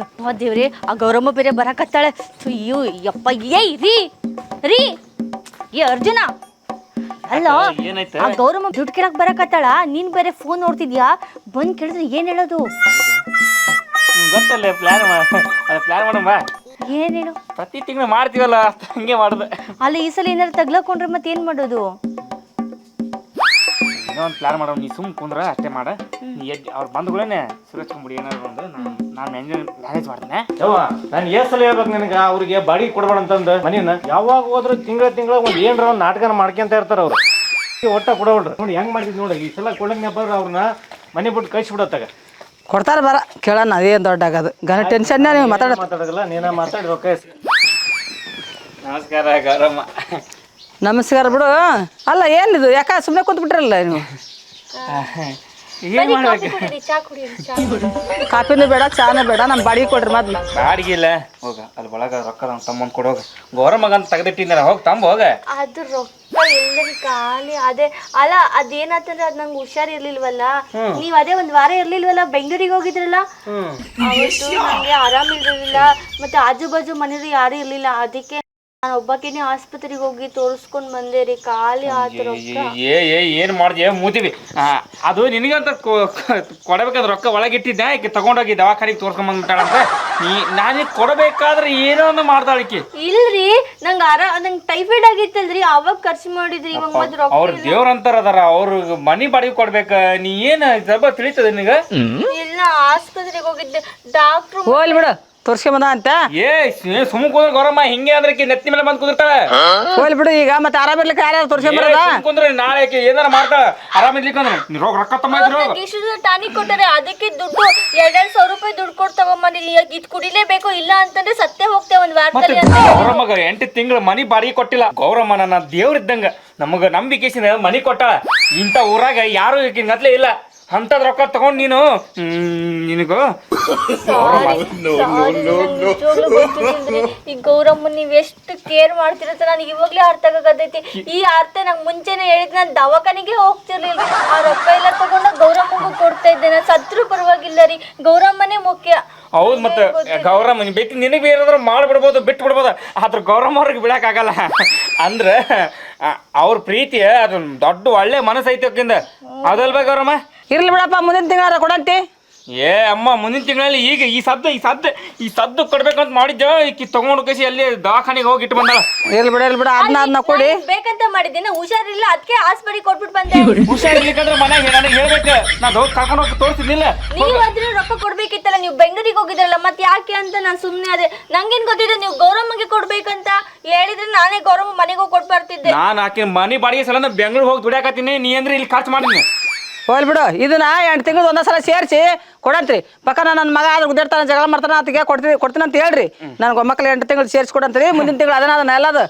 ಯಪ್ಪ ದೇವ್ರಿ ಆ ಗೌರಮ್ಮ ಬೇರೆ ಬರಕತ್ತಾಳೆ. ಅಯ್ಯೋ ಯಪ್ಪ ಏಯ್ ರೀ ರೀ ಏ ಅರ್ಜುನ ಅಲ್ಲ ಆ ಗೌರಮ್ಮ ದುಡ್ಡು ಕೇಳಕ್ ಬರಕತ್ತಾಳ. ನೀನ್ ಬೇರೆ ಫೋನ್ ನೋಡ್ತಿದ್ಯಾ? ಬಂದ್ ಕೇಳಿದ್ರೆ ಏನ್ ಹೇಳೋದು? ಗೊತ್ತಲ್ಲ ಪ್ಲಾನ್ ಮಾಡಮ್ಮ. ಏನ್ ಹೇಳು? ಪ್ರತಿ ತಿಂಗಳು ಮಾಡ್ತೀವಲ್ಲ ಹಂಗೆ ಮಾಡುದು. ಅಲ್ಲಿ ಈ ಸಲ ಏನಾರು ತಗ್ಲಾಕೊಂಡ್ರೆ ಮತ್ತೆ ಏನ್ ಮಾಡೋದು? ಏನೋ ಒಂದು ಪ್ಲಾನ್ ಮಾಡೋ. ನೀ ಸುಮ್ ಕುಂದ್ರ ಅಷ್ಟೇ ಮಾಡ. ನೀ ಅವ್ರು ಬಂದ್ಗಳೇನೆ ಸುರೇಶ್ಕೊಂಬಿಡಿ ಏನಾದ್ರು ಒಂದು ನಾನು ಮ್ಯಾನೇಜ್ ಮಾಡ್ತೇನೆ. ನಾನು ಸಲ ಹೇಳ್ಬೇಕು ನಿನಗೆ, ಅವ್ರಿಗೆ ಬಾಡಿಗೆ ಕೊಡ್ಬೇಡ ಅಂತಂದು ಮನಿನ ಯಾವಾಗ ಹೋದ್ರು ತಿಂಗಳ ಒಂದು ಏನ್ರ ಒಂದು ನಾಟಕನ ಮಾಡ್ಕೊಂತ ಇರ್ತಾರ ಅವ್ರು. ಒಟ್ಟ ಕೊಡೋಳ್ರಿ ನೋಡಿ ಹೆಂಗ್ ಮಾಡ್ತಿದ್ ನೋಡಿ. ಈ ಸಲ ಕೊಡಂಗಪ್ಪ ಅವ್ರನ್ನ ಮನೆ ಬಿಟ್ಟು ಕಳಿಸ್ಬಿಡತ್ತಾಗ ಕೊಡ್ತಾರ ಬರ ಕೇಳೋಣ. ಅದೇನು ದೊಡ್ಡ ಆಗೋದು ಗನ ಟೆನ್ಷನ್. ನೀವು ಮಾತಾಡೋದಿಲ್ಲ ನೀನ ಮಾತಾಡಿ ರೊಕ್ಕ. ನಮಸ್ಕಾರ ಗೌರಮ್ಮ. ನಮಸ್ಕಾರ ಬಿಡು. ಅಲ್ಲ ಏನಿದು ಯಾಕ ಸುಮ್ಮನೆ ಕೂತ್ ಬಿಟ್ರಲ್ಲ ನೀವು? ಏನ್ ಮಾಡ್ಬೇಕು? ಕಾಪಿನೂ ಬೇಡ ಚಾನೂ ಬೇಡ, ನಮ್ಮ ಬಾಡಿಗೆ ಕೊಡ್ರಿ ಮೊದ್ಲು. ಬಾಡಿಗೆ ಇಲ್ಲ ಹೋಗ. ಅಲ್ಲಿ ಒಳಗ ರೊಕ್ಕ ತಮ್ಮಂದ್ ಕೊಡೋಗ. ಗೌರಮ್ಮಗಂತ ತೆಗೆದಿಟ್ಟಿನ ಹೋಗಿ ತಂಬ ಹೋಗ. ಅದು ರೊಕ್ಕ ಎಲ್ಲರಿ ಖಾಲಿ. ಅದೇ ಅಲ್ಲ ಅದೇನಾತಂದ್ರೆ ಅದ್ ನಂಗೆ ಹುಷಾರಿರ್ಲಿಲ್ವಲ್ಲ. ನೀವ್ ಅದೇ ಒಂದ್ ವಾರ ಇರ್ಲಿಲ್ವಲ್ಲ, ಬೆಂಗಳೂರಿಗೆ ಹೋಗಿದ್ರಲ್ಲ. ಅವತ್ತು ನಂಗೆ ಆರಾಮ್ ಇರ್ಲಿಲ್ಲ. ಮತ್ತೆ ಆಜು ಬಾಜು ಮನೇಲಿ ಯಾರು ಇರ್ಲಿಲ್ಲ. ಅದಕ್ಕೆ ನಾನು ಒಬ್ಬಾಕಿನೇ ಆಸ್ಪತ್ರೆಗೆ ಹೋಗಿ ತೋರಿಸ್ಕೊಂಡ್ ಬಂದೆ ರೀ. ಖಾಲಿ ಆತ ರೊಕ್ಕ. ಏನ್ ಮಾಡ್ದೆ ಮೂತಿವಿ. ಅದು ನಿನಗಂತ ಕೊಡಬೇಕಾದ್ರೆ ರೊಕ್ಕ ಒಳಗಿಟ್ಟಿದ್ದೆ. ಈಕೆ ತಗೊಂಡೋಗಿ ದವಾಖಾನಿಗೆ ತೋರ್ಸ್ಕೊಂಬಂದ್ಬಿಟ್ಟಾಳಂತ. ನಾನೀಗ ಕೊಡಬೇಕಾದ್ರೆ ಏನೋ ಒಂದು ಮಾಡ್ತಾಳಿಕೆ. ಇಲ್ರಿ ನಂಗೆ ಟೈಫಾಯ್ಡ್ ಆಗಿತ್ತಲ್ರಿ, ಅವಾಗ ಖರ್ಚು ಮಾಡಿದ್ರಿ. ಇವಾಗ ಮತ್ತೆ ರೊಕ್ಕ ಅವ್ರ ದೇವ್ರ ಅಂತಾರ ಅದಾರ. ಅವ್ರ ಮನಿ ಬಾಡಿಗೆ ಕೊಡ್ಬೇಕ. ನೀ ಏನ್ ಸ್ವಲ್ಪ ತಿಳಿತದ ನಿನಗ? ಇಲ್ಲ ಆಸ್ಪತ್ರೆಗೆ ಹೋಗಿದ್ದೆ. ಡಾಕ್ಟ್ರು ಹೋಗ್ಲಿ ಬಿಡು, ತೋರ್ಸ್ಕೊಂಬಂದ ಅಂತ. ಸುಮ್ ಕುಂದ್ರ ಗೌರಮ್ಮ. ಹಿಂಗೆ ಅಂದ್ರೆ ನೆತ್ತಿ ಮೇಲೆ ಬಂದ್ ಕುದಿರ್ತಾಳೆ. ಹೋಗ್ಲಿ ಬಿಡು. ಈಗ ಮತ್ತೆ ಆರಾಮಿರ್ಲಿಕ್ಕೆ ಯಾರು ತೋರ್ಸ್ಕೊಂಬರದ? ಕುಂದ್ರೆ ನಾಳೆ ಏನಾರ ಮಾಡ್ತಾಳ. ಆರಾಮಿರ್ಲಿಕ್ಕಂದ್ರೆ ರೊಕ್ಕ ಇಷ್ಟು ಟಾನಿಕ್ ಕೊಟ್ಟಾರೆ. ಅದಕ್ಕೆ ದುಡ್ಡು 2,000 ರೂಪಾಯಿ ದುಡ್ಡು ಕೊಟ್ಟು ತಗೊಂಬಂದಿನಿ. ಇದು ಕುಡಿಲೇಬೇಕು, ಇಲ್ಲ ಅಂತಂದ್ರೆ ಸತ್ತೇ ಹೋಗ್ತೇವೆ ಒಂದ್ ವಾರದಲ್ಲಿ ಅಂತ. ಗೌರಮ್ಮಗ 8 ತಿಂಗಳು ಮನಿ ಬಾಡಿಗೆ ಕೊಟ್ಟಿಲ್ಲ. ಗೌರಮ್ಮ ನನ್ನ ದೇವ್ರಿದ್ದಂಗ ನಮಗ ನಂಬಿಕೆಸಿನ ಮನಿ ಕೊಟ್ಟಾಳ. ಇಂಥ ಊರಾಗ ಯಾರು ಗತ್ಲೆ ಇಲ್ಲ. ಅಂತದ್ ರೊಕ್ಕ ತಗೊಂಡ್ ನೀನು ನಿನಗೂ ಈ ಗೌರಮ್ಮ ನೀವ್ ಎಷ್ಟು ಕೇರ್ ಮಾಡ್ತಿರತ್ತ ನನಗೆ ಇವಾಗ್ಲೇ ಅರ್ಥ ಆಗತೈತಿ. ಈ ಅರ್ಥ ನಂಗೆ ಮುಂಚೆನೆ ಹೇಳಿದ್ ನಾನು ದವಾಖಾನಿಗೆ ಹೋಗ್ತಿರ್ಲಿಲ್ಲ. ಆ ರೊಕ್ಕ ಎಲ್ಲ ತಗೊಂಡ ಗೌರಮ್ಮಗೂ ಕೊಡ್ತಾ ಇದ್ದೆ. ನಾನು ಸತ್ರು ಪರವಾಗಿಲ್ಲ ರೀ, ಗೌರಮ್ಮನೇ ಮುಖ್ಯ. ಹೌದು. ಮತ್ತೆ ಗೌರಮ್ಮ ಬೇಕು ನಿನಗೆ ಏನಾದ್ರು ಮಾಡ್ಬಿಡ್ಬೋದು, ಬಿಟ್ಟು ಬಿಡ್ಬೋದು. ಆದ್ರ ಗೌರಮ್ಮ ಅವ್ರಿಗೆ ಬಿಡಕ್ ಆಗಲ್ಲ. ಅಂದ್ರೆ ಅವ್ರ ಪ್ರೀತಿ ಅದು ದೊಡ್ಡ ಒಳ್ಳೆ ಮನಸ್ಸೈತಿ ಅಕ್ಕಿಂದ. ಅದಲ್ಬೇ ಗೌರಮ್ಮ? ಇರ್ಲಿ ಬಿಡಪ್ಪ, ಮುಂದಿನ ತಿಂಗಳ ಕೊಡಂತಿ. ಅಮ್ಮ ಮುಂದಿನ ತಿಂಗಳಲ್ಲಿ ಈಗ ಈ ಸದ್ದು ಕೊಡ್ಬೇಕಂತ ಮಾಡಿದ್ದೆ. ಈಕಿ ತಗೊಂಡು ಕಸಿ ಅಲ್ಲಿ ದವಾಖಾನಿಗೆ ಹೋಗಿ ಇಟ್ಟು ಬಂದಾಳ. ಇರ್ಲಿ ಬಿಡ ಅದನ್ನ ಕೊಡಿ. ಬೇಕಂತ ಮಾಡಿದ್ದೇನೆ, ಹುಷಾರಿಲ್ಲ ಅದಕ್ಕೆ ಆಸ್ಪತ್ರೆಗೆ ಕೊಟ್ಬಿಟ್ಟು ಬಂದೆ. ಹುಷಾರಿರ್ಲಿಕ್ಕಂದ್ರೆ ಮನೆಗೆ ನನಗೆ ಹೇಳ್ಬೇಕು. ನಾನು ಹೋಗಿ ಕರ್ಕೊಂಡು ಹೋಗಿ ತೋರಿಸಿದ್ನಿಲ್ಲ. ನೀವಾದ್ರೂ ರೊಕ್ಕ ಕೊಡ್ಬೇಕಿತ್ತಲ್ಲ. ನೀವು ಬೆಂಗಳೂರಿಗೆ ಹೋಗಿದ್ರಲ್ಲ, ಮತ್ತೆ ಯಾಕೆ ಅಂತ ನಾನು ಸುಮ್ಮನೆ ಅದೇ. ನಂಗೇನ್ ಗೊತ್ತಿದೆ ನೀವು ಗೌರಮ್ಮಗೆ ಕೊಡ್ಬೇಕಂತ ಹೇಳಿದ್ರೆ ನಾನೇ ಗೌರಮ್ಮ ಮನೆಗೆ ಹೋಗಿ ಕೊಟ್ಟು ಬರ್ತಿದ್ದೆ. ನಾನು ಆಕೆ ಮನೆ ಬಾಡಿಗೆ ಸಲ ಬೆಂಗಳೂರು ಹೋಗಿ ದುಡಿಯಾಕತ್ತೀನಿ. ನೀ ಅಂದ್ರೆ ಇಲ್ಲಿ ಖರ್ಚು ಮಾಡಿದ್ನಿ. ಹೋಗ್ಲಿ ಬಿಡು. ಇದನ್ನ 8 ತಿಂಗಳು ಒಂದೇ ಸಲ ಸೇರಿಸಿ ಕೊಡಂತ್ರಿ. ಪಕ್ಕ ನನ್ನ ಮಗ ಆದ್ರೆ ಉದ್ದಾಡ್ತಾನೆ, ಜಗಳ ಮಾಡ್ತಾನೆ, ಅದಕ್ಕೆ ಕೊಡ್ತೀನಿ ಅಂತ ಹೇಳ್ರಿ. ನನಗೆ ಒಮ್ಮಕ್ಕಳು 8 ತಿಂಗಳು ಸೇರಿಸಿ ಕೊಡಂತ್ರಿ. ಮುಂದಿನ ತಿಂಗಳು ಅದನ್ನ ಎಲ್ಲದು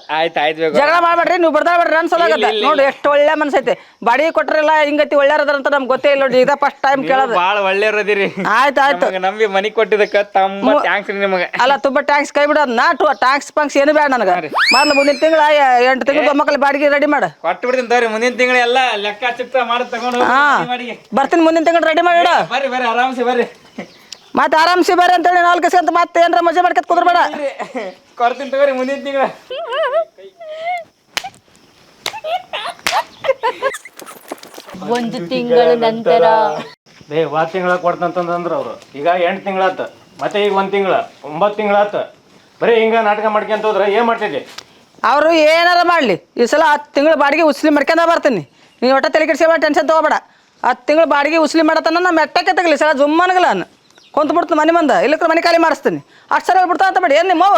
ಜಗಳ ಮಾಡ್ಬೇಡ್ರಿ. ನೀವು ಬರ್ದಾಡ್ಬೇಡ್ರಿ. ನನ್ ಸೊಲಾಗತ್ತ ನೋಡಿ ಎಷ್ಟು ಒಳ್ಳೆ ಮನಸ್ಸೈತೆ. ಬಾಡಿಗೆ ಕೊಟ್ರಲ್ಲ ಹಿಂಗತಿ ಒಳ್ಳೆಯರದಾರ ಅಂತ ನಮ್ಗೆ ಗೊತ್ತೇ ಇಲ್ಲ ನೋಡಿ. ಇದ ಫಸ್ಟ್ ಟೈಮ್ ಕೇಳೋದು. ಭಾಳ ಒಳ್ಳೆಯರದಿರಿ. ಆಯ್ತು ನಮ್ಗೆ ಮನಿ ಕೊಟ್ಟಿದ್ದಕ್ಕೆ ತುಂಬ ಥ್ಯಾಂಕ್ಸ್ ನಿಮಗೆ. ಅಲ್ಲ ತುಂಬ ಟ್ಯಾಂಕ್ಸ್. ಕೈ ಬಿಡೋದು ನಾ ಟ್ಯಾಂಕ್ಸ್ ಪಂಕ್ಸ್ ಏನು ಬೇಡ ನನಗೆ. ಮೊದ್ಲು ಮುಂದಿನ ತಿಂಗಳ 8 ತಿಂಗಳು ಒಮ್ಮಕ್ಕಳು ಬಾಡಿಗೆ ರೆಡಿ ಮಾಡು. ಕೊಟ್ಟು ಬಿಡ್ತೀನಿ ತಗೋರಿ. ಮುಂದಿನ ತಿಂಗಳು ಎಲ್ಲ ಲೆಕ್ಕ ಚಿತ್ರ ಮಾಡಿ ತಗೊಂಡು ಬರ್ತೀನಿ. ಮುಂದಿನ ತಿಂಗಳು ರೆಡಿ ಮಾಡಿ. ಬರ್ರಿ ಆರಾಮ್ಸೆ ಬರ್ರಿ. ಮತ್ತೆ ಆರಾಮ್ಸಿ ಬರ್ರಿ ಅಂತೇಳಿ 4 ಅಂತ ಮತ್ತೆ ಏನಾರ ಮಜಾ ಮಾಡ್ಕೊತ ಕುದ್ರಬೇಡ. ಕೊಡ್ತೀನಿ ತಗೋರಿ ಮುಂದಿನ ತಿಂಗಳು. ಒಂದು ತಿಂಗಳ ನಂತರ 1 ತಿಂಗಳ ಕೊಡ್ತಂತಂದ್ರ ಅವ್ರು. ಈಗ 8 ತಿಂಗಳಾತ, ಮತ್ತೆ ಈಗ 1 ತಿಂಗಳ 9 ತಿಂಗಳಾತ. ಬರೀ ಹಿಂಗ ನಾಟಕ ಮಾಡ್ಕೊಂತ ಹೋದ್ರೆ ಏನ್ ಮಾಡ್ತಿದ್ದೆ? ಅವರು ಏನಾರ ಮಾಡಲಿ, ಈ ಸಲ 10 ತಿಂಗಳು ಬಾಡಿಗೆ ಉಸ್ಲಿ ಮಾಡ್ಕೊಂಡ ಬರ್ತೀನಿ. ನೀವು ಒಟ್ಟ ತಲೆ ಕೆಡಿಸ್ಕೊಬೇಡ, ಟೆನ್ಷನ್ ತೊಗೋಬೇಡ. 10 ತಿಂಗಳು ಬಾಡಿಗೆ ಉಸ್ಲಿ ಮಾಡತ್ತಾನ. ನಮ್ಮ ಮೆಟ್ಟಕ್ಕೆ ತಗಲಿ ಸಲ ಜುಮ್ಮನ್ಗಲ್ಲ ನಾನು ಕುಂತು ಬಿಡ್ತೀನಿ ಮನೆ ಮಂದ. ಇಲ್ಲಕ್ರೆ ಮನೆ ಖಾಲಿ ಮಾಡಿಸ್ತೀನಿ. ಅಷ್ಟು ಸಲ ಬಿಡ್ತಾ ಅಂತ ಬೇಡಿ. ಏನು ನಿಮ್ಮವ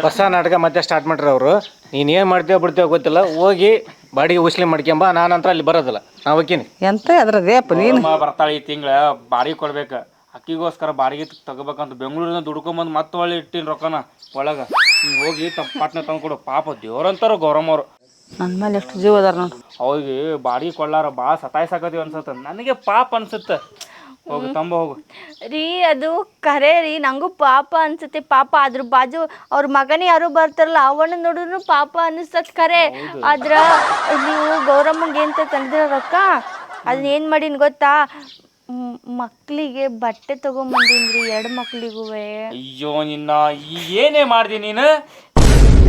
ಹೊಸ ನಾಟಕ ಮತ್ತೆ ಸ್ಟಾರ್ಟ್ ಮಾಡ್ರಿ ಅವರು. ನೀನು ಏನು ಮಾಡ್ತೀವೋ ಬಿಡ್ತೀವೋ ಗೊತ್ತಿಲ್ಲ. ಹೋಗಿ ಬಾಡಿಗೆ ಉಸ್ಲಿ ಮಾಡ್ಕೊಂಬ. ನಾನಂತರ ಅಲ್ಲಿ ಬರೋದಿಲ್ಲ. ನಾವು ಹೋಗ್ತೀನಿ. ಎಂತ ಅದ್ರದೇಪ ನೀನು ಬರ್ತಾಳೆ ಈ ತಿಂಗಳ ಬಾಡಿಗೆ ಕೊಡ್ಬೇಕು. ಅಕ್ಕಿಗೋಸ್ಕರ ಬಾಡಿಗೆ ತಗೋಬೇಕಂತ ಬೆಂಗಳೂರಿಂದ ದುಡ್ಕೊಂಬಂದು ಮತ್ತೆ ಒಳ್ಳೆ ಇಟ್ಟಿನ ರೊಕ್ಕನ ಒಳಗೆ. ಹಿಂಗೆ ಹೋಗಿ ಪಾಟ್ನ ತಂದು ಕೊಡು. ಪಾಪ ದೇವ್ರಂತಾರ ಗೌರಮ್ಮವ್ರು. ನನ್ನ ಮೇಲೆ ಎಷ್ಟು ಜೀವ ಅದಾರ ನೋಡಿ. ಅವ್ರಿಗೆ ಬಾಡಿಗೆ ಕೊಡ್ಲಾರ ಭಾಳ ಸತಾಯಿಸಾಕತ್ತೀವಿ ಅನ್ಸತ್ತ. ನನಗೆ ಪಾಪ ಅನ್ಸುತ್ತೆ. ಹೋಗು ತಂಬ ಹೋಗು ರೀ. ಅದು ಕರೆ ರೀ, ನಂಗೂ ಪಾಪ ಅನ್ಸುತ್ತೆ. ಪಾಪ ಅದ್ರ ಬಾಜು ಅವ್ರ ಮಗನೇ ಯಾರು ಬರ್ತಾರಲ್ಲ ಅವಣ್ಣ ನೋಡಿದ್ರು ಪಾಪ ಅನಿಸ್ತತ್ ಕರೆ. ಆದ್ರ ನೀವು ಗೌರಮ್ಮಂಗೆ ಅಂತ ತಂದಿರೋ ರೊಕ್ಕ ಅದನ್ನ ಏನು ಮಾಡೀನಿ ಗೊತ್ತಾ? ಮಕ್ಳಿಗೆ ಬಟ್ಟೆ ತಗೊಂಬಂದಿನ್ರಿ 2 ಮಕ್ಳಿಗೂ. ಅಯ್ಯೋ ನಿನ್ನ ಏನೇ ಮಾಡ್ದಿ ನೀನು?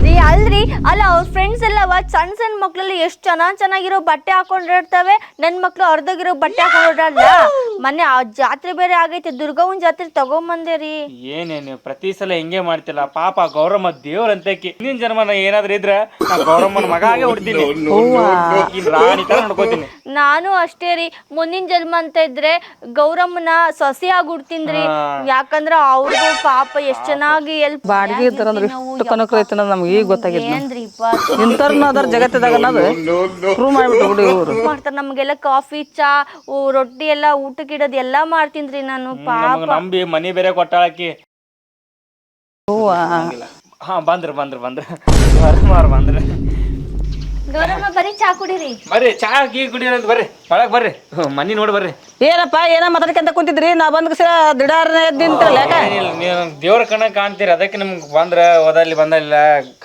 ರೀ ಅಲ್ರಿ ಅಲ್ಲ ಅವ್ರ ಫ್ರೆಂಡ್ಸ್ ಎಲ್ಲವ ಸಣ್ಣ ಮಕ್ಳಲ್ಲಿ ಎಷ್ಟು ಚೆನ್ನಾಗಿರೋ ಬಟ್ಟೆ ಹಾಕೊಂಡಿರ್ತವೆ. ನನ್ನ ಮಕ್ಳು ಅರ್ಧಗಿರೋ ಬಟ್ಟೆ ಹಾಕೊಂಡಿರಲ್ಲ. ಮೊನ್ನೆ ಆ ಜಾತ್ರೆ ಬೇರೆ ಆಗೈತೆ, ದುರ್ಗವ್ವನ ಜಾತ್ರೆ ತಗೊಂಬಂದೆ ರೀ. ಏನೇನು ಪ್ರತಿ ಸಲ ಹಿಂಗೆ ಮಾಡ್ತಿಲ್ಲ? ಪಾಪ ಗೌರಮ್ಮ ದೇವ್ರಂತಕಿ. ಹಿಂದಿನ ಜನ್ಮನ ಏನಾದ್ರು ಇದ್ರ ನಾ ಗೌರಮ್ಮನ ಮಗ ಆಗೇ ಹುಡ್ತೀನಿ, ರಾಣಿ ತರ ನೋಡ್ಕೋತೀನಿ. ನಾನು ಅಷ್ಟೇ ರೀ, ಮುಂದಿನ ಜನ್ಮ ಅಂತ ಇದ್ರೆ ಗೌರಮ್ಮನ ಸೊಸೆ ಆಗಿ ಹುಡ್ತೀನ್ರಿ. ಯಾಕಂದ್ರ ಅವ್ರಿಗೂ ಪಾಪ ಎಷ್ಟ್ ಚೆನ್ನಾಗಿ ಎಲ್ಪ್ ಬಾಡಿಗೆ ಇದ್ದಾರಂದ್ರೆ ಇಷ್ಟು ಕನಕ ಐತೆ ಅನ್ನೋದು ನಮ್ಗೆ ಈಗ ಗೊತ್ತಾಗಿತ್ತು. ಏನ್ರಿಪ್ಪ ಇಂಥವ್ರನ್ನ ಅದಾರ ಜಗತ್ತದಾಗ ಅನ್ನೋದು ಪ್ರೂವ್ ಮಾಡ್ಬಿಟ್ಟು ಹುಡುಗ ಇವರು ಮಾಡ್ತಾರ. ನಮ್ಗೆಲ್ಲ ಕಾಫಿ ಚಾ ರೊಟ್ಟಿ ಎಲ್ಲ ಊಟಕ್ಕೆ ಇಡೋದು ಎಲ್ಲಾ ಮಾಡ್ತೀನ್ರಿ ನಾನು. ಪಾಪ ನಂಬಿ ಮನಿ ಬೇರೆ ಕೊಟ್ಟಾಳಕಿ. ಹೂವ ಹಾ ಬಂದ್ರ ಬಂದ್ರ ಗೌರಮ್ಮ ಬರೀ ಚಾ ಕುಡೀರಿ. ಬರ್ರಿ ಚಾ ಗೀ ಕುಡಿಯೋದಂತ ಬರ್ರಿ, ಒಳಗ್ ಬರ್ರಿ, ಮನಿ ನೋಡಿ ಬರ್ರಿ. ಏನಪ್ಪ ಏನ ಮಾತಾಡ್ಕೊಂತ ಕುಂತಿದ್ರಿ? ನಾ ಬಂದ ದಿಡಾರನ ಎದ್ದು ನಿಂತ್ರಲ್ಲ ಯಾಕ? ಏನಿಲ್ಲ, ನೀವು ದೇವ್ರ ಕಣ್ಣ ಕಾಣ್ತೀರಿ, ಅದಕ್ಕೆ ನಿಮ್ಗೆ ಬಂದ್ರ ಓದಲ್ಲಿ ಬಂದಲ್ಲ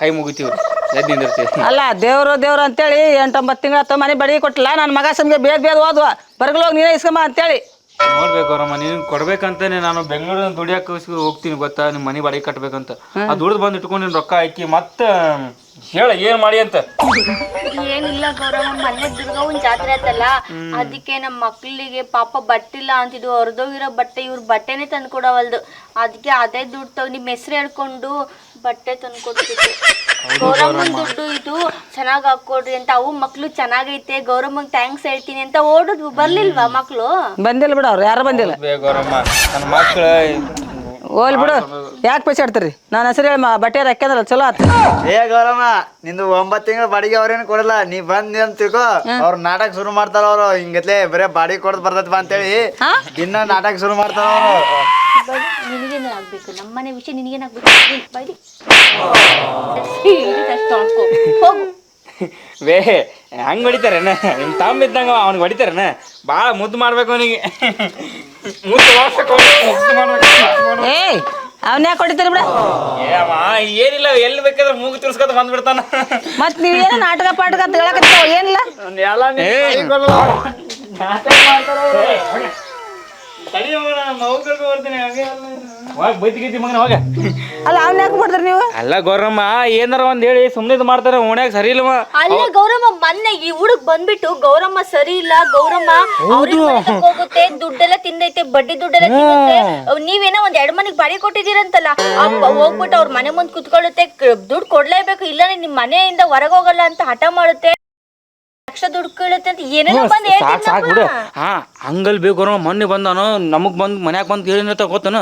ಕೈ ಮುಗಿತೀವ್ರಿ, ಎದ್ದು ನಿಂದಿರ್ತೀವಿ. ಅಲ್ಲ ದೇವ್ರು ಅಂತೇಳಿ 8-9 ತಿಂಗಳ ಮನೆ ಬಡಿ ಕೊಟ್ಟಿಲ್ಲ. ನನ್ನ ಮಗ ಸಮ್ಗೆ ಬೇದ್ ಓದ್ವ ಬರ್ಗಲೋಗಿ ನೀನೇ ಇಸ್ಕೊಂಬ ಅಂತೇಳಿ. ನೋಡ್ಬೇಕು ಅವ್ರಮ್ಮ, ನೀನು ಕೊಡ್ಬೇಕಂತಾನೆ ನಾನು ಬೆಂಗಳೂರಿನ ದುಡಿಯಕ್ಕೆ ಹೋಗ್ತೀನಿ ಗೊತ್ತಾ, ನಿಮ್ಮ ಮನೆ ಬಾಡಿಗೆ ಕಟ್ಬೇಕಂತ. ಆ ದುಡ್ದು ಬಂದು ಇಟ್ಕೊಂಡು ನೀನು ರೊಕ್ಕ ಹಾಕಿ ಮತ್ತೆ ಹೇಳ ಏನ್ ಮಾಡಿ ಅಂತ. ಏನಿಲ್ಲ ಗೌರಮ್ಮ, ಮೊನ್ನೆ ದುರ್ಗವ್ವನ ಜಾತ್ರೆ ಆಯ್ತಲ್ಲ, ಅದಕ್ಕೆ ನಮ್ಮ ಮಕ್ಳಿಗೆ ಪಾಪ ಬಟ್ಟಿಲ್ಲ ಅಂತಿದ್ವು. ಹೊರದೋಗಿರೋ ಬಟ್ಟೆ ಇವ್ರ ಬಟ್ಟೆನೆ ತಂದು ಕೊಡವಲ್ದು. ಅದಕ್ಕೆ ಅದೇ ದುಡ್ಡು ತಗೊಂಡು ನಿಮ್ಮ ಹೆಸರು ಹೇಳ್ಕೊಂಡು ಬಟ್ಟೆ ತಂದು ಕೊಡ್ತಿತ್ತು. ಗೌರಮ್ಮನ ದುಡ್ಡು ಇದು ಚೆನ್ನಾಗಿ ಹಾಕೊಡ್ರಿ ಅಂತ. ಅವು ಮಕ್ಳು ಚೆನ್ನಾಗೈತೆ, ಗೌರಮ್ಮಂಗೆ ಥ್ಯಾಂಕ್ಸ್ ಹೇಳ್ತೀನಿ ಅಂತ ಓಡುದು. ಬರ್ಲಿಲ್ವಾ ಮಕ್ಳು? ಬಂದಿಲ್ಲ ಬಿಡ ಅವ್ರು, ಯಾರು ಬಂದಿಲ್ಲ. ಗೌರಮ್ಮ ನನ್ನ ಮಕ್ಳು ಹೋಲ್ ಬಿಡು, ಯಾಕೆ ಪೈಸಾಡ್ತೀರಿ? ನಾನು ಹೆಸರು ಹೇಳಿ ಬಟ್ಟೆ ಹಾಕ್ಯಂದ್ರಲ್ಲ ಚಲೋ ಆತ. ಏ ಗೌರಮ್ಮ, ನಿಂದು 9 ತಿಂಗಳ ಬಾಡಿಗೆ ಅವ್ರೇನು ಕೊಡಲ್ಲ. ನೀ ಬಂದ್ ಅಂತ ತಿಳ್ಕೊ, ಅವ್ರ ನಾಟಕ ಶುರು ಮಾಡ್ತಾರ. ಅವ್ರು ಹಿಂಗತ್ಲೆ ಬರೇ ಬಾಡಿಗೆ ಕೊಡದ್ ಬರ್ತೈತಿ ಬಾ ಅಂತೇಳಿ ದಿನ ನಾಟಕ ಶುರು ಮಾಡ್ತಾರ ಅವ್ರು. ನಿನಗೇನು ಆಗ್ಬೇಕು? ನಮ್ಮನೆ ವಿಷಯ ನಿನಗೇನಾಗ್ಬೇಕು? ಬೈರಿ ಹೋಗು. ವೇ ಹಂಗೆ ಹೊಡಿತಾರೇನ? ನಿಮ್ಮ ತಮ್ಮ ಇದ್ದಂಗ ಅವ್ನಿಗೆ ಹೊಡಿತಾರೇನ? ಭಾಳ ಮುದ್ದು ಮಾಡ್ಬೇಕು ಅವನಿಗೆ, ಮುದ್ದು ಮಾಡ್ಬೇಕು. ಏಯ್ ಅವನ್ ಯಾಕೆ ಹೊಡಿತೀರಿ ಬಿಡ? ಏನಿಲ್ಲ, ಎಲ್ಲಿ ಬೇಕಾದ್ರೆ ಮೂಗು ತಿರ್ಸ್ಕೊತ ಬಂದ್ಬಿಡ್ತಾನ. ಮತ್ ನೀವ್ ಏನ ನಾಟಕ ಪಾಟಕ ಅಂತ ಹೇಳಕತ್ತಾವ ಏನಿಲ್ಲ? ಅಲ್ಲ ಅವ್ನ ಯಾಕೆ ಮಾಡ್ತಾರ ನೀವು? ಅಲ್ಲ ಗೌರಮ್ಮ, ಏನಾರ ಒಂದ್ ಹೇಳಿ ಸುಮ್ಮನೆ ಮಾಡ್ತಾರ, ಓಣ್ಯಾಗ ಸರಿ ಇಲ್ಲವ. ಅಲ್ಲ ಗೌರಮ್ಮ, ಮೊನ್ನೆ ಈ ಹುಡುಗ್ ಬಂದ್ಬಿಟ್ಟು ಗೌರಮ್ಮ ಸರಿ ಇಲ್ಲ, ಗೌರಮ್ಮ ಅವ್ರಿಗೆ ಹೋಗುತ್ತೆ, ದುಡ್ಡೆಲ್ಲ ತಿಂದೈತೆ, ಬಡ್ಡಿ ದುಡ್ಡೆಲ್ಲ ತಿನ್ನುತ್ತೆ, ನೀವೇನೋ ಒಂದ್ 2 ಮನೆಗ್ ಬಾಡಿಗೆ ಕೊಟ್ಟಿದ್ದೀರಂತಲ್ಲ, ಹೋಗ್ಬಿಟ್ಟು ಅವ್ರ ಮನೆ ಮುಂದ್ ಕುತ್ಕೊಳ್ಳುತ್ತೆ, ದುಡ್ಡು ಕೊಡ್ಲೇಬೇಕು, ಇಲ್ಲಾಂದ್ರೆ ನಿಮ್ ಮನೆಯಿಂದ ಹೊರಗೆ ಹೋಗಲ್ಲ ಅಂತ ಹಠ ಮಾಡುತ್ತೆ, ಲಕ್ಷ ದುಡ್ಡು ಕೇಳುತ್ತೆ ಅಂತ ಏನೇನೋ ಬಂದ್ ಸಾಕು. ಹಾ ಹಂಗಲ್ ಬೇಕು ಗೌರಮ್ಮ. ಮೊನ್ನೆ ಬಂದಾನು ನಮಗ್ ಬಂದ್ ಮನ್ಯಾಗ ಬಂದ್ ಹೇಳಿನ ತಗೋತಾನ,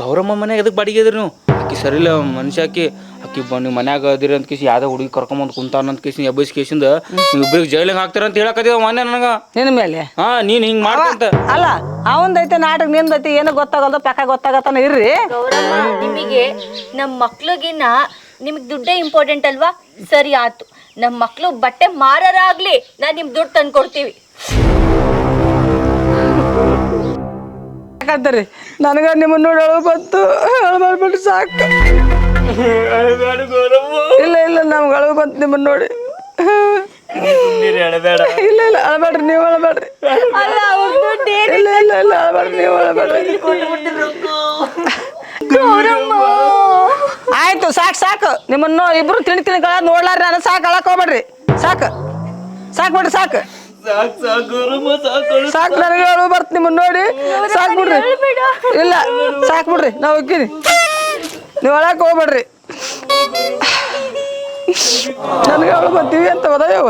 ಗೌರಮ್ಮ ಮನ್ಯಾಗ ಎದಕ್ ಬಾಡಿಗೆ ಇದ್ರಿ ನೀವು? ಆಕಿ ಸರಿಲ್ಲ ಮನುಷ್ಯ, ಆಕಿ ಬಂದು ಮನ್ಯಾಗ ಅದಿರಿ ಅಂತ ಕೇಸಿ ಯಾವ್ದೋ ಹುಡುಗಿ ಕರ್ಕೊಂಬಂದ್ ಕುಂತಾನ ಅಂತ ಕೇಸಿ ಎಬ್ಬಸ್ ಕೇಸಿಂದ ನೀವು ಇಬ್ರಿಗೆ ಜೈಲಿಗೆ ಹಾಕ್ತಾರ ಅಂತ ಹೇಳಕತ್ತೀವ ಮೊನ್ನೆ ನನಗ. ನಿನ್ನ ಮೇಲೆ ಹಾ ನೀನ್ ಹಿಂಗ್ ಮಾಡ್ತಂತ. ಅಲ್ಲ ಅವಂದೈತೆ ನಾಟಕ, ನಿಂದೈತಿ, ಏನೋ ಗೊತ್ತಾಗಲ್ದ ಪಕ್ಕ ಗೊತ್ತಾಗತ್ತಾನ ಇರ್ರಿ. ಗೌರಮ್ಮ, ನಿಮಗೆ ನಮ್ಮ ಮಕ್ಳಿಗಿನ್ನ ನಿಮಗ್ ದುಡ್ಡೇ ಇಂಪಾರ್ಟೆಂಟ್ ಅಲ್ವಾ? ಸರಿ ಆತು, ನಮ್ಮ ಮಕ್ಳು ಬಟ್ಟೆ ಮಾರಾರಾಗ್ಲಿ, ನಾನ್ ನಿಮ್ ದುಡ್ಡು ತಂದು ಕೊಡ್ತೀವಿ. ಯಾಕಂತೀರಿ? ನನಗ ನಿಮ್ಮನ್ನ ನೋಡಿ ಅಳು ಬಂತು, ಅಳು ಮಾಡ್ಬಿಟ್ಟು ಸಾಕು. ಇಲ್ಲ ನಮ್ಗೆ ಅಳು ಬಂತು ನಿಮ್ಮನ್ನ ನೋಡಿ. ಇಲ್ಲ ಅಳಬೇಡ್ರಿ, ನೀವು ಅಳಬೇಡ್ರಿ. ಇಲ್ಲ ಅಳಬೇಡ್ರಿ, ನೀವು ಅಳಬೇಡ್ರಿ. ಆಯ್ತು ಸಾಕು. ನಿಮ್ಮನ್ನು ಇಬ್ರು ತಿಳಿ ನೋಡ್ಲಾರ್ರಿ, ನಾನು ಸಾಕು, ಅಳಕ್ ಹೋಗ್ಬೇಡ್ರಿ. ಸಾಕು ಬಿಡ್ರಿ, ಸಾಕು. ನನಗೆ ಅಳು ಬರ್ತ ನಿಮ್ಮನ್ನ ನೋಡಿ. ಸಾಕು ಬಿಡ್ರಿ. ಇಲ್ಲ ಸಾಕು ಬಿಡ್ರಿ, ನಾವು ಹೋಗ್ತೀನಿ, ನೀವು ಅಳಕ್ ಹೋಗ್ಬೇಡ್ರಿ. ನನಗೆ ಅಳು ಬರ್ತೀವಿ ಅಂತ ಹೋದಯವ.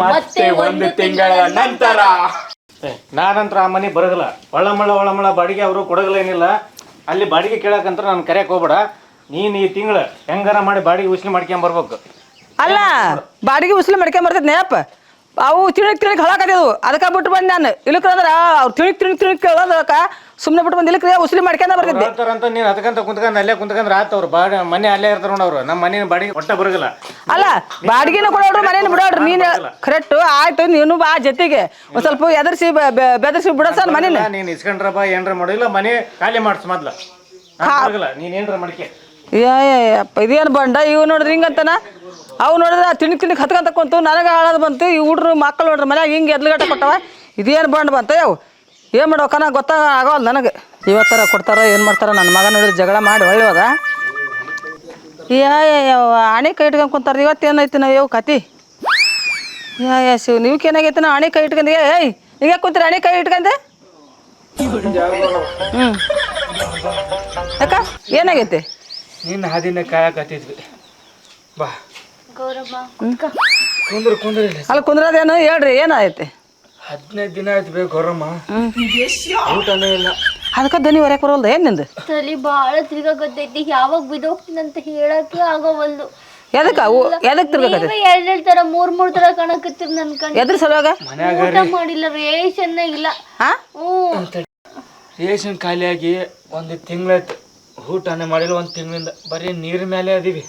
ಮತ್ತೆ 1 ತಿಂಗಳ ನಂತರ ನಾನಂತ್ರ ಆ ಮನೆ ಬರಗಲ್ಲ. ಒಳಮಳ ಬಾಡಿಗೆ ಅವರು ಕೊಡಗಲ್ಲ, ಏನಿಲ್ಲ. ಅಲ್ಲಿ ಬಾಡಿಗೆ ಕೇಳಕಂತ ನಾನು ಕರೆಯಕ್ಕೆ ಹೋಗ್ಬೇಡ. ನೀನು ಈ ತಿಂಗಳು ಹೆಂಗಾರ ಮಾಡಿ ಬಾಡಿಗೆ ಉಸ್ಲಿ ಮಾಡ್ಕೊಂಬರ್ಬೇಕು. ಅಲ್ಲ ಬಾಡಿಗೆ ಉಸ್ಲಿ ಮಾಡ್ಕೊಂಬರ್ತೈತಿ ನೇಪ. ಅವು ತಿಳಕ್ ಹಳಕತ್ತಿದ್ವು, ಅದಕ್ಕೆ ಬಿಟ್ಟು ಬಂದು ನಾನು. ಇಲ್ಲಕ್ರಂದ್ರ ಅವ್ರು ತಿಳಕ್ ಕೇಳೋದಕ್ಕ ಸುಮ್ಮನೆ ಬಿಟ್ಟು ಬಂದು ಇಲ್ಲಕ್ರ ಉಸ್ಲಿ ಮಾಡ್ಕೊಂಡ ಬರ್ತಿದ್ದೆ ಅಂತ. ನೀನು ಅದಕ್ಕಂತ ಕುಂತ್ಕೊಂಡು ಅಲ್ಲೇ ಕುಂತ್ಕೊಂಡ್ರೆ ಆತ. ಅವ್ರು ಮನೆ ಅಲ್ಲೇ ಇರ್ತಾರ ನೋಡವ್ರು. ನಮ್ಮ ಮನೆ ಬಾಡಿಗೆ ಒಟ್ಟ ಬರಗಲ್ಲ. ಅಲ್ಲ ಬಾಡಿಗೆನ ಕೊಡೋಡ್ರು, ಮನೇನ ಬಿಡೋಡ್ರಿ. ನೀನು ಕರೆಕ್ಟ್ ಆಯ್ತು, ನೀನು ಬಾ ಜೊತೆಗೆ ಒಂದ್ ಸ್ವಲ್ಪ ಎದರ್ಸಿ ಬೆದರ್ಸಿ ಬಿಡೋಸ ಮನೇನ. ನೀನು ಇಸ್ಕೊಂಡ್ರಪ್ಪ ಏನ್ರ ಮಾಡಿಲ್ಲ, ಮನೆ ಖಾಲಿ ಮಾಡ್ಸ ಮೊದ್ಲ. ಬರಗಲ್ಲ, ನೀನ್ ಏನ್ರ ಮಾಡ್ಕೆ. ಅಪ್ಪ ಇದೇನು ಬಂಡ ಇವು ನೋಡ್ರಿ ಹಿಂಗಂತನ ಅವು ನೋಡಿದ್ರೆ ತಿಣಕ್ ಹತ್ಕೊಂತ ಕುಂತು ನನಗೆ ಹಾಳೋದು ಬಂತು ಈ ಹುಡ್ರು ಮಕ್ಕಳು ನೋಡ್ರಿ ಮನ್ಯಾಗ ಹಿಂಗೆ ಎದ್ಲುಗಟ್ಟ ಕೊಟ್ಟವ ಇದೇನು ಬಂಡ್ ಬಂತ ಯಾವ ಏನು ಮಾಡೋಕನ ಗೊತ್ತಾಗವಲ್ಲ ನನಗೆ ಇವತ್ತರ ಕೊಡ್ತಾರ ಏನು ಮಾಡ್ತಾರ ನನ್ನ ಮಗ ನೋಡಿದ್ರೆ ಜಗಳ ಮಾಡಿ ಒಳ್ಳೆಯದ ಆಣೆ ಕೈ ಇಟ್ಕೊಂಡು ಕುಂತಾರ ಇವತ್ತೇನೈತಿ ನಾವು ಯಾವ ಕತಿ ಶಿವ್ ನೀವಕ್ಕೆ ಏನಾಗೈತಿ ನಾ ಆಣೆ ಕೈ ಇಟ್ಕೊಂಡು ಏಯ್ ಈಗ ಕುಂತೀರಿ ಆಣೆ ಕೈ ಇಟ್ಕೊಂಡೆ ಯಾಕ ಏನಾಗೈತಿ ನಿನ್ನ ಹಾದಿನ ಕಾಯಕತ್ತಿದ್ವಿ ಬಾ ಗೌರಮ್ಮ ಕುಂದ್ರಿ ಅಲ್ಲಿ ಕುಂದ್ರದೇನು ಹೇಳ್ರಿ ಏನಾಗೈತಿ 15 ದಿನ ಆಯ್ತು ಬೇಕು ಗೌರಮ್ಮ ಊಟನೇ ಇಲ್ಲ ಅದಕ್ಕೆ ದನಿ ಹೊರಕ್ಕೆ ಬರೋಲ್ದ ಏನು ನಿಂದು ತಲೆ ಬಾಳ ತಿರ್ಗಾಕತ್ತೈತಿ ಯಾವಾಗ ಬಿದೋಗ್ತೀನಂತ ಹೇಳಕ್ಕೆ ಆಗೋವಲ್ದು ಎದಕ್ಕೆ ತಿರ್ಗಕತ್ತೈತಿ ನೀವೇ ಎರಡೆರಡು ತರ ಮೂರ್ ತರ ಕಾಣಕತ್ತೀರಿ ನನ್ ಕಣ್ ಎದ್ರ ಸಲುವಾಗ ಊಟ ಮಾಡಿಲ್ಲ ರೇಷನ್ ಇಲ್ಲ ರೇಷನ್ ಖಾಲಿಯಾಗಿ ಒಂದು ತಿಂಗಳಾಯ್ತು ಊಟನೇ ಮಾಡಿಲ್ಲ ಒಂದು ತಿಂಗಳಿಂದ ಬರೀ ನೀರ್ ಮೇಲೆ ಅದೀವಿ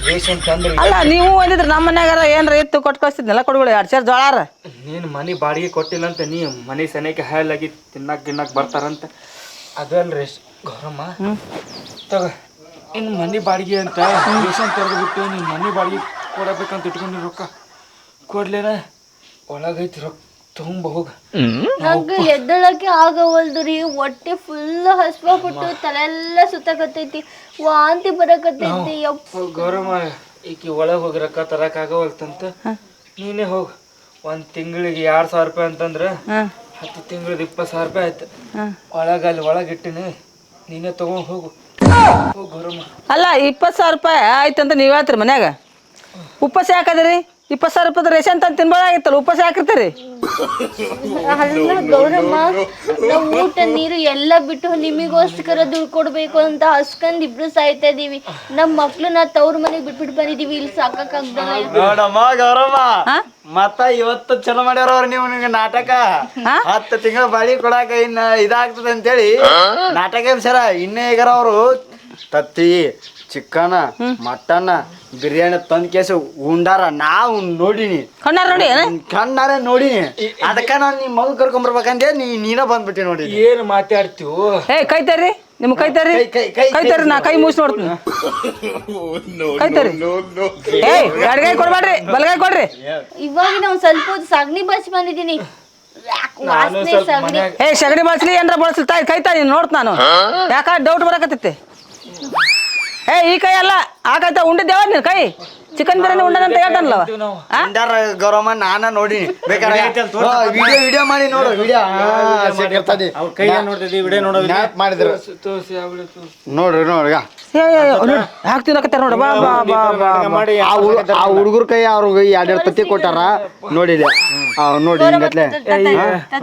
ರೇಷನ್ ತಂದ್ರಿ ಅಲ್ಲ ನೀವು ಒಂದಿದ್ರೆ ನಮ್ಮ ಮನ್ಯಾಗಾರ ಏನ್ರ ಇತ್ತು ಕೊಟ್ಟು ಕಳಿಸ್ತಿದ್ನಲ್ಲ ಕೊಡುಗಳು 2 ಸೇರ್ ಜೋಳಾರ ನೀನು ಮನೆ ಬಾಡಿಗೆ ಕೊಟ್ಟಿಲ್ಲ ಅಂತ ನೀ ಮನೆ ಸನೇಕ ಹಾಲಾಗಿ ತಿನ್ನಕ್ ಬರ್ತಾರಂತ ಅದಲ್ರಿ ಗೌರಮ್ಮ ತಗ ಇನ್ನು ಮನೆ ಬಾಡಿಗೆ ಅಂತ ರೇಷನ್ ತೆಗೆದುಬಿಟ್ಟು ನೀನು ಮನೆ ಬಾಡಿಗೆ ಕೊಡಬೇಕಂತ ಇಟ್ಕೊಂಡು ರೊಕ್ಕ ಕೊಡ್ಲೇನ ಒಳಗೈತಿ ರೊಕ್ಕ ತುಂಬ ಹೋಗ ನಂಗೆ ಎದ್ದಳಕ್ಕೆ ಆಗವಲ್ದು ರೀ ಹೊಟ್ಟೆ ಫುಲ್ ಹಸ್ವಾಗ್ಬಿಟ್ಟು ತಲೆಲ್ಲ ಸುತ್ತಕತ್ತೈತಿ ವಾಂತಿ ಬರಕತ್ತೈತಿ ಗೌರಮ್ಮ ಈಕಿ ಒಳಗೆ ಹೋಗಿ ರೊಕ್ಕ ತರಕ್ ಆಗವಲ್ತಂತ ನೀನೇ ಹೋಗ್ ಒಂದ್ ತಿಂಗಳಿಗೆ 2,000 ರೂಪಾಯಿ ಅಂತಂದ್ರ 10 ತಿಂಗಳಿಗೆ 20,000 ರೂಪಾಯಿ ಆಯ್ತು ಅಲ್ಲಿ ಒಳಗಿಟ್ಟಿನಿ ನೀನೇ ತಗೊಂಡ್ ಹೋಗು ಗೌರಮ್ಮ ಅಲ್ಲ 20,000 ರೂಪಾಯಿ ಆಯ್ತಂತ ನೀವು ಹೇಳ್ತೀರಿ ಮನ್ಯಾಗ ಉಪವಾಸ ಯಾಕದ್ರಿ 20,000 ರೂಪಾಯಿ ರೇಷನ್ ತಂದು ತಿನ್ಬೋದಾಗಿತ್ತಲ್ಲ ಉಪವಾಸ ಯಾಕಿರ್ತೀರಿ ಅಲ್ಲ ಗೌರಮ್ಮ ನಾವು ಊಟ ನೀರು ಎಲ್ಲ ಬಿಟ್ಟು ನಿಮಗೋಸ್ಕರ ದುಡ್ಡು ಕೊಡ್ಬೇಕು ಅಂತ ಹಸ್ಕೊಂಡ್ ಇಬ್ರು ಸಾಯ್ತಾ ಇದೀವಿ ನಮ್ ಮಕ್ಳು ನಾ ತವ್ರ ಮನೆಗೆ ಬಿಟ್ಬಿಟ್ಟು ಬಂದಿದೀವಿ ಇಲ್ಲಿ ಸಾಕಾಗ್ದಲ್ಲ ನೋಡಮ್ಮ ಗೌರಮ್ಮ ಮತ್ತ ಇವತ್ತು ಚಲೋ ಮಾಡ್ಯಾರ ಅವ್ರು ನೀವು ನಿಮ್ಗೆ ನಾಟಕ 10 ತಿಂಗಳ ಬಾಡಿ ಕೊಡಾಕ ಇನ್ನ ಇದಾಗ್ತದೆ ಅಂತೇಳಿ ನಾಟಕ ಸರ ಇನ್ನೇ ಈಗಾರ ಅವರು ತತ್ತಿ ಚಿಕನ್ ಮಟನ್ ಬಿರಿಯಾನಿ ತಂದ್ ಕೇಸ ಉಂಡಾರ ನಾವು ನೋಡಿನಿ ಕಣ್ಣಾರೆ ನೋಡಿನಿ ಅದಕ್ಕ ನಾನು ನಿಮ್ ಮಗು ಕರ್ಕೊಂಬರ್ಬೇಕಂದೆ ನೀನ ಬಂದ್ಬಿಟ್ಟಿ ನೋಡಿ ಏನ್ ಮಾತಾಡ್ತೀವಿ ಕೈತಾರ್ರಿ ನಿಮ್ ಕೈತಾರ್ರಿ ಕೈತಾರ್ರಿ ನಾ ಕೈ ಮುಗಿಸ್ ನೋಡ್ತೀನಿ ಕೈತಾರ್ರಿ ಎಡಗೈ ಕೊಡ್ಬೇಡ್ರಿ ಬಲಗೈ ಕೊಡ್ರಿ ಇವಾಗ ನಾವು ಸ್ವಲ್ಪ ಹೊತ್ತು ಸಗಣಿ ಬಸ್ ಬಂದಿದ್ದೀನಿ ವಾಸನೆ ಸಗಣಿ ಸಗಣಿ ಬಳಸ್ಲಿ ಏನ್ರ ಬಳಸ್ಲಿ ತಾಯಿ ಕೈತಾ ನೀನು ನೋಡ್ತ ನಾನು ಯಾಕ ಡೌಟ್ ಬರಕತ್ತೈತಿ ಈ ಕೈ ಅಲ್ಲ ಆ ಕೈತಾ ಉಂಡಿದ್ದೇವ ನೀನು ಕೈ ಚಿಕನ್ ಬಿರಿಯಾನಿ ಉಂಡನಂತ ಹೇಳ್ತಾನಲ್ಲ ಗೌರಮ್ಮ ನಾನ ನೋಡಿನಿ ಬೇಕಾದ್ರೆ ವಿಡಿಯೋ ಮಾಡಿ ನೋಡು ವಿಡಿಯೋ ಮಾಡಿದ್ರು ನೋಡ್ರಿ ನೋಡ್ರಿ ಯಾಕೆ ತಿನ್ನಕತ್ತಾರ ನೋಡ ಆ ಹುಡುಗರ ಕೈ ಅವ್ರಿಗೆ 2 ತತ್ತಿ ಕೊಟ್ಟಾರ ನೋಡಿದೆ ನೋಡಿ ಹಿಂಗತ್ಲೆ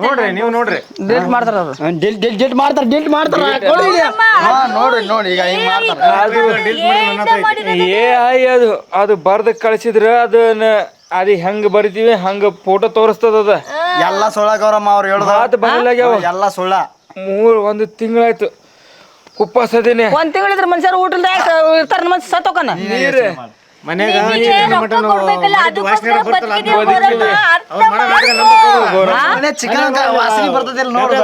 ನೋಡ್ರಿ ನೀವು ನೋಡ್ರಿ ಡಿಲೀಟ್ ಮಾಡ್ತಾರ ಅವ್ರು ಡಿಲೀಟ್ ಮಾಡ್ತಾರ ನೋಡಿ ನೋಡಿ ಈಗ ಹಿಂಗ್ ಮಾಡ್ತಾರ ಅದು ಬರ್ದ ಕಳ್ಸಿದ್ರ ಅದನ್ನ ಅದ ಹೆಂಗ್ ಬರಿತೀವಿ ಹಂಗ ಫೋಟೋ ತೋರಿಸ್ತದ ಅದ ಎಲ್ಲ ಸುಳ್ಳ ಗೌರಮ್ಮ ಅವ್ರು ಹೇಳುದು ಎಲ್ಲ ಸುಳ್ಳ 1 ತಿಂಗಳಾಯ್ತು ಉಪವಾಸ ಅದೀನಿ 1 ತಿಂಗಳಿದ್ರ ಮನುಷ್ಯರು ಊಟದ ಇರ್ತಾರ ಮನುಷ್ಯ ಸತ್ತೋಕನ ಚಿಕನ್ ವಾಸನೆ ಬರ್ತದಿಲ್ಲ ನೋಡ್ರಿ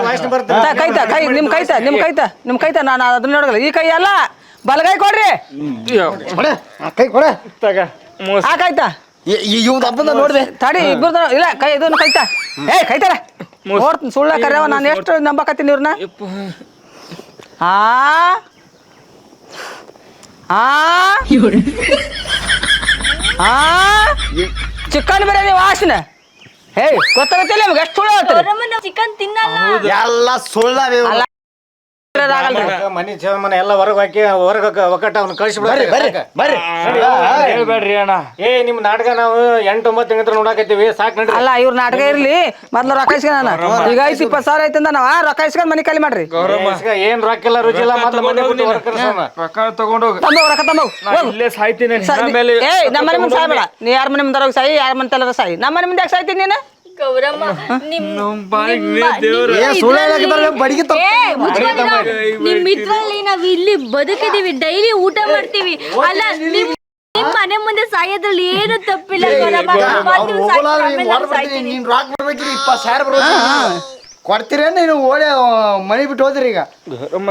ನಿಮ್ ಕೈತಾ ನಾನು ಅದನ್ನ ನೋಡಲ್ಲ ಈ ಕೈ ಅಲ್ಲ ಬಲಗೈ ಕೊಡ್ರಿ ಕೈ ಕೊಡ ಆಕಾಯ್ತಾ ಇವ್ದು ಹಬ್ಬದ ನೋಡ್ದೆ ತಡಿ ಇಬ್ಬರು ಇಲ್ಲ ಕೈ ಇದನ್ನು ಕೈತಾ ಕೈತಾರ ನೋಡ್ತೀನಿ ಸುಳ್ಳ ಕರ್ಯವ ನಾನು ಎಷ್ಟು ನಂಬಕತ್ತೀನಿ ಇವ್ರನ್ನ ಚಿಕನ್ ಬಿರಿಯಾನಿ ವಾಸನೆ ಗೊತ್ತಾಗತ್ತಿಲ್ಲ ನಿಮ್ಗೆ ಎಷ್ಟು ಸುಳ್ಳು ಹೇಳ್ತೀರಿ ಚಿಕನ್ ತಿನ್ನಲ್ಲ ಎಲ್ಲ ಸುಳ್ಳ ಮನೆ ಮನೆ ಎಲ್ಲ ಹೊರಗೆ ಹಾಕಿ ಹೊರಗೆ ಒಕ್ಕಟ್ಟ ಅವ್ನ ಕಳಿಸ್ಬಿಡ್ರಿ ಹೇಳ್ಬೇಡ್ರಿ ಅಣ್ಣ ನಿಮ್ ನಾಟಕ ನಾವು 8-9 ತಿಂಗಳ ನೋಡಾಕತ್ತೀವಿ ಸಾಕ್ ನಡ್ರಿ ಅಲ್ಲ ಇವ್ರ ನಾಟಕ ಇರ್ಲಿ ಮೊದ್ಲು ರೊಕ್ಕ ಇಸ್ಕೊಂಡ ಈಗ 20,000 ಐತಂದ ನಾವ ರೊಕ್ಕ ಇಸ್ಕೊಂಡ್ ಮನೆ ಖಾಲಿ ಮಾಡ್ರಿ ಏನ್ ರೊಕ್ಕ ಇಲ್ಲ ರುಚಿ ಇಲ್ಲ ಮೊದ್ಲು ಮನೆ ಬಿಟ್ಟು ರೊಕ್ಕ ತಗೊಂಡೋಗ ರೊಕ್ಕ ಇಲ್ಲೇ ಸಾಯ್ತೀನಿ ನಮ್ಮ ಮನೆ ಮುಂದೆ ಸಾಯ್ಬೇಡ ನೀ ಯಾರ ಮನೆ ಮುಂದೆ ಸಾಯಿ ಯಾರ ಮನೆ ತಲೆ ಸಾಯಿ ನಮ್ಮ ಮನೆ ಮುಂದೆ ಯಾಕೆ ಸಾಯ್ತೀನಿ ನೀನು ಗೌರಮ್ಮ ನಿಮ್ ಇದ್ರಲ್ಲಿ ನಾವ್ ಇಲ್ಲಿ ಬದುಕಿದೀವಿ ಡೈಲಿ ಊಟ ಮಾಡ್ತೀವಿ ಅಲ್ಲ ನಿಮ್ ಮನೆ ಮುಂದೆ ಸಾಯೋದ್ರಲ್ಲಿ ಏನು ತಪ್ಪಿಲ್ಲ ಗೌರಮ್ಮ ಕೊಡ್ತೀರೇನು ನೀನು ಓಡಿ ಮನಿ ಬಿಟ್ಟು ಹೋದ್ರಿ ಈಗ ಗೌರಮ್ಮ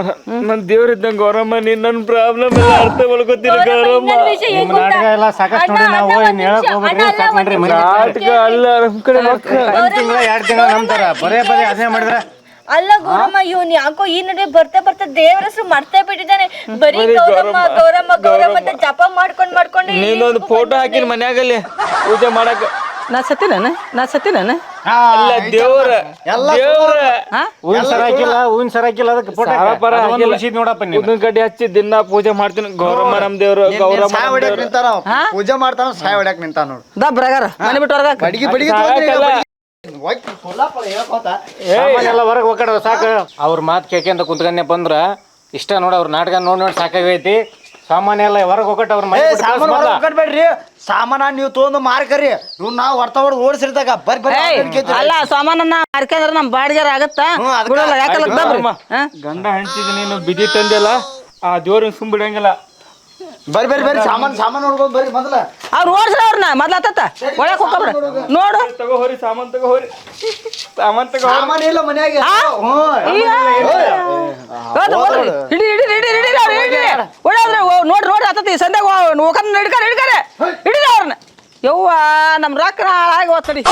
ನನ್ ದೇವ್ರಿದ್ದಂಗ ಗೌರಮ್ಮ ನೀನ್ ನನ್ ಪ್ರಾಬ್ಲಮ್ ಎಲ್ಲ ಅರ್ಥ ಮಾಡ್ಕೊತೀನಿ ಗೌರಮ್ಮ. ನಿಮ್ಮ ನಾಟಕ ಎಲ್ಲ ಸಾಕಷ್ಟು ನೋಡಿ ನಾವು ಇನ್ನು ಹೇಳಕ್ ಹೋಗ್ಬಿಟ್ರಿ ಸಾಕು ನೋಡ್ರಿ ಮನೆ ನಾಟಕ ಅಲ್ಲ ನಮ್ ಕಡೆ ಮಕ್ಕಳು 1 ತಿಂಗಳ 2 ತಿಂಗಳ ನಂತರ ಬರೇ ಅದೇ ಮಾಡಿದ್ರೆ ಅಲ್ಲ ಗೌರಮ್ಮ ಇವನ್ ಯಾಕೋ ಈ ನಡುವೆ ಬರ್ತಾ ದೇವರ ಹೆಸರು ಮರ್ತೇ ಬಿಟ್ಟಿದ್ದಾನೆ. ಬರೀ ಗೌರಮ್ಮ ಗೌರಮ್ಮ ಗೌರಮ್ಮ ಅಂತ ಜಪ ಮಾಡ್ಕೊಂಡು ನೀನೊಂದು ಫೋಟೋ ಹಾಕಿನ ಮನ್ಯಾಗಲ್ಲಿ ಪೂಜೆ ಮಾಡಕ್. ನಾ ಸತ್ತಿನ ಅಲ್ಲ ದೇವ್ರ ಹೂವಿನ ಸರ ಹಾಕಿಲ್ಲ ಅದಕ್ಕೆ ಫೋಟೋ ನೋಡಪ್ಪ ನೀವು ಉದ್ದಿನ ಕಡ್ಡಿ ಹಚ್ಚಿ ದಿನ ಪೂಜೆ ಮಾಡ್ತೀನಿ. ಗೌರಮ್ಮ ನಮ್ ದೇವ್ರು ಗೌರಮ್ಮ ಸಾಯ್ ಹೊಡ್ಯಾಕ್ ನಿಂತಾನ ಪೂಜೆ ಮಾಡ್ತಾನ ಸಾಯ್ ಹೊಡ್ಯಾಕ್ ನಿಂತಾನ ನೋಡು ದಬ್ರಗಾರ ಮನೆ ಬಿಟ್ಟು ಹೊರಗ ಬಡಿಗೆ ಎಲ್ಲ ಹೊರಗೆ ಹೋಗ್ಕಡ ಸಾಕು ಅವ್ರ ಮಾತು ಕೇಳ್ಕೊಂತ ಕುಂತ್ಕೊಂಡೆ ಬಂದ್ರ ಇಷ್ಟ ನೋಡ ಅವ್ರ ನಾಟಕ ನೋಡಿ ಸಾಕಾಗೈತಿ. ಸಾಮಾನ್ಯ ಎಲ್ಲ ಹೊರಗೆ ಹೋಗಟ್ಟ ಅವ್ರ ಮನೆ ಸಾಮಾನು ಹೊರಬೇಡ್ರಿ ಸಾಮಾನ ನೀವು ತೊಗೊಂಡು ಮಾರ್ಕರಿ ಇವ್ ನಾವು ಹೊರ್ತ ಹೊಡ್ ಓಡಿಸಿರ್ದಾಗ ಅಲ್ಲ ಸಾಮಾನನ್ನ ಮಾರ್ಕಂದ್ರ ನಮ್ ಬಾಡಿಗೆ ಆಗತ್ತಾ ಯಾಕಲ್ಲ ಗಂಡ ಹೆಂಡ್ತಿಗೆ ನೀನು ಬಿದಿ ತಂದಿಲ್ಲ ಆ ದೇವ್ರನ್ನ ಸುಂಬಿಡಂಗಿಲ್ಲ. ಬರ್ರಿ ಸಾಮಾನು ನೋಡ್ಕೊಂಡ್ ಬರ್ರಿ ಮೊದಲ ಅವ್ರು ಓಡಿಸ್ರ ಅವ್ರನ್ನ ಮೊದ್ಲ ಆತತ್ತ ಒಳಕ್ ಹೋಗ್ಬಿಡ ನೋಡು ತಗೋರಿ ಸಾಮಾನ್ ತಗೋರಿ ಸಾಮಾನು ಇಲ್ಲ ಮನ್ಯಾಗ ನೋಡ್ರಿ ಆತತಿ ಸಂಧ್ಯಾಗ ಹಿಡಿದ್ರೆ ಅವ್ರನ್ನ ಯವ್ವ ನಮ್ ರೊಕ್ಕ ಹಾಳಾಗಿ ಹೋಗ್ತಡಿ